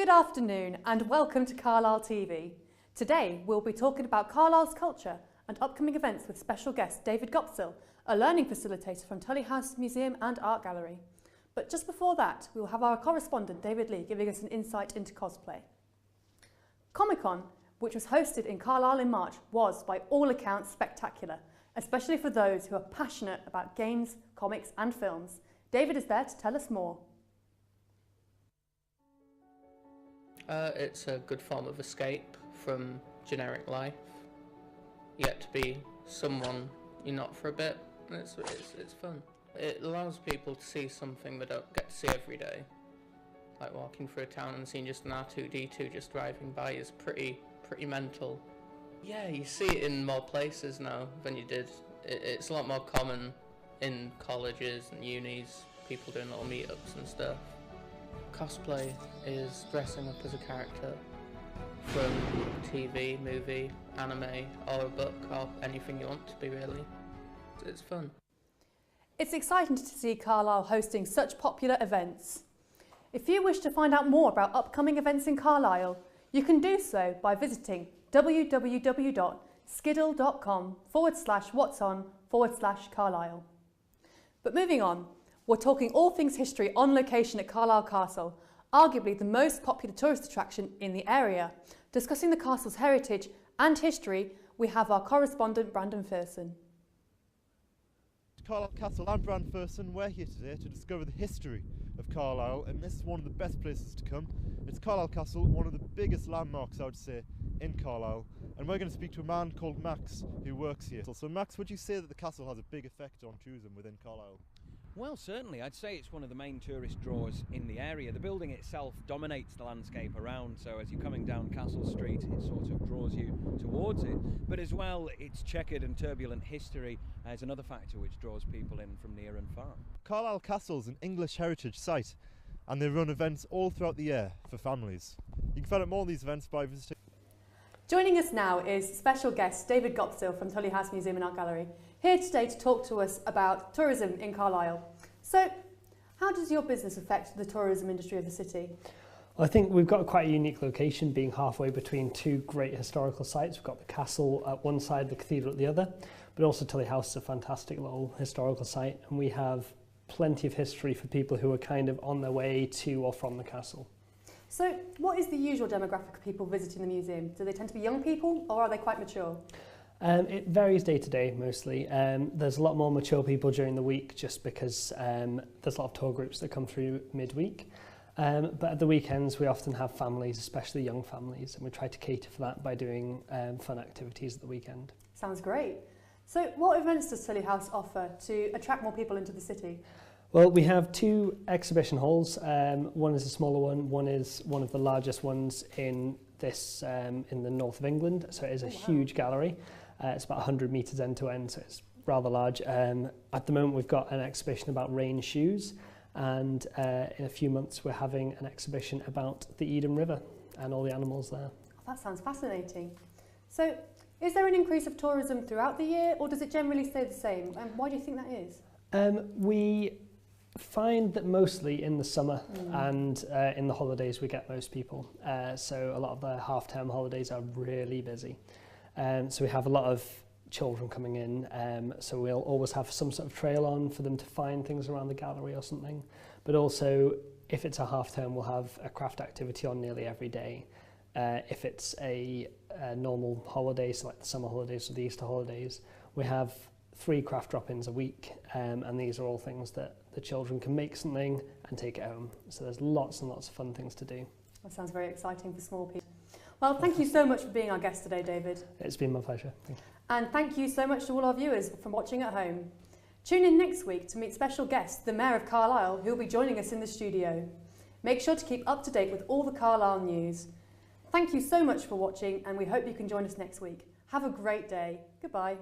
Good afternoon and welcome to Carlisle TV. Today we'll be talking about Carlisle's culture and upcoming events with special guest David Gopsil, a learning facilitator from Tully House Museum and Art Gallery. But just before that, we will have our correspondent David Lee giving us an insight into cosplay. Comic-Con, which was hosted in Carlisle in March, was by all accounts spectacular, especially for those who are passionate about games, comics and films. David is there to tell us more. It's a good form of escape from generic life. You get to be someone you're not for a bit, and it's fun. It allows people to see something they don't get to see every day. Like walking through a town and seeing just an R2-D2 just driving by is pretty mental. Yeah, you see it in more places now than you did. It's a lot more common in colleges and unis, people doing little meetups and stuff. Cosplay is dressing up as a character from TV, movie, anime, or a book, or anything you want to be, really. It's fun. It's exciting to see Carlisle hosting such popular events. If you wish to find out more about upcoming events in Carlisle, you can do so by visiting www.skiddle.com/whatson/Carlisle. But moving on, we're talking all things history on location at Carlisle Castle, arguably the most popular tourist attraction in the area. Discussing the castle's heritage and history, we have our correspondent Brandon Ferson. Carlisle Castle, I'm Brandon Ferson. We're here today to discover the history of Carlisle, and this is one of the best places to come. It's Carlisle Castle, one of the biggest landmarks, I would say, in Carlisle, and we're going to speak to a man called Max who works here. So Max, would you say that the castle has a big effect on tourism within Carlisle? Well, certainly. I'd say it's one of the main tourist draws in the area. The building itself dominates the landscape around, so as you're coming down Castle Street, it sort of draws you towards it. But as well, its checkered and turbulent history is another factor which draws people in from near and far. Carlisle Castle is an English heritage site, and they run events all throughout the year for families. You can find out more on these events by visiting. Joining us now is special guest David Gopsil from Tully House Museum and Art Gallery, here today to talk to us about tourism in Carlisle. So, how does your business affect the tourism industry of the city? Well, I think we've got quite a unique location, being halfway between two great historical sites. We've got the castle at one side, the cathedral at the other, but also Tully House is a fantastic little historical site, and we have plenty of history for people who are kind of on their way to or from the castle. So, what is the usual demographic of people visiting the museum? Do they tend to be young people, or are they quite mature? It varies day to day mostly. There's a lot more mature people during the week just because there's a lot of tour groups that come through midweek. But at the weekends we often have families, especially young families, and we try to cater for that by doing fun activities at the weekend. Sounds great. So what events does Tully House offer to attract more people into the city? Well, we have two exhibition halls. One is a smaller one is one of the largest ones in in the north of England, so it is a huge gallery. It's about 100 metres end to end, so it's rather large. At the moment we've got an exhibition about rain shoes, and in a few months we're having an exhibition about the Eden River and all the animals there. Oh, that sounds fascinating. So is there an increase of tourism throughout the year, or does it generally stay the same? And why do you think that is? We find that mostly in the summer and in the holidays we get most people. So a lot of the half-term holidays are really busy. So we have a lot of children coming in, so we'll always have some sort of trail on for them to find things around the gallery or something. But also, if it's a half-term, we'll have a craft activity on nearly every day. If it's a normal holiday, so like the summer holidays or the Easter holidays, we have 3 craft drop-ins a week, and these are all things that the children can make something and take it home. So there's lots and lots of fun things to do. That sounds very exciting for small people. Well, thank you so much for being our guest today, David. It's been my pleasure. Thank you. And thank you so much to all our viewers for watching at home. Tune in next week to meet special guest, the Mayor of Carlisle, who will be joining us in the studio. Make sure to keep up to date with all the Carlisle news. Thank you so much for watching, and we hope you can join us next week. Have a great day. Goodbye.